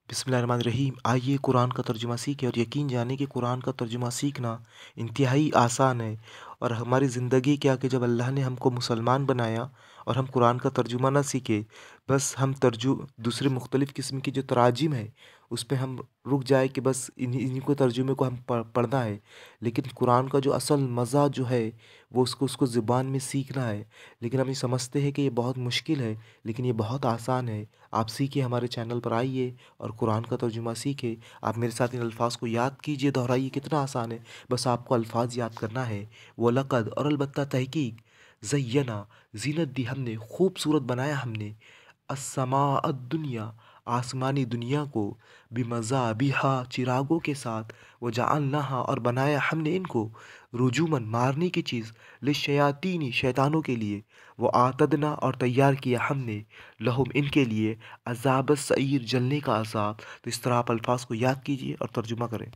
बिस्मिल्लाहिर्रहमानिर्रहीम। आइए कुरान का तर्जुमा सीखें और यकीन जाने कि कुरान का तर्जुमा सीखना इंतहाई आसान है। और हमारी ज़िंदगी क्या कि जब अल्लाह ने हमको मुसलमान बनाया और हम कुरान का तर्जुमा ना सीखे, बस हम दूसरे मुख्तलिफ़ किस्म की जो तराजिम है उस पे हम रुक जाए कि बस इन्हीं इन्हीं को तर्जुमे को हम पढ़ना है। लेकिन कुरान का जो असल मज़ा जो है वो उसको ज़ुबान में सीखना है। लेकिन हम ये समझते हैं कि ये बहुत मुश्किल है, लेकिन ये बहुत आसान है। आप सीखिए, हमारे चैनल पर आइए और कुरान का तर्जुमा सीखे। आप मेरे साथ इन अल्फाज को याद कीजिए, दोहराइए, कितना आसान है। बस आपको अल्फाज याद करना है। वलक़द और अलबत्ता तहकीक, ज़य्यना ज़ीनत दी हमने, खूबसूरत बनाया हमने, अस्समाअ दुनिया आसमानी दुनिया को, बिमज़ाबिहा चिरागों के साथ, वजअलनाहा और बनाया हमने इनको, रुजुमन मारने की चीज़, लिश्शयातीनी शैतानों के लिए, वो आतदना और तैयार किया हमने, लहुम इनके लिए, अज़ाब सईर जलने का अज़ाब। तो इस तरह आप अल्फाज को याद कीजिए और तर्जुमा करें।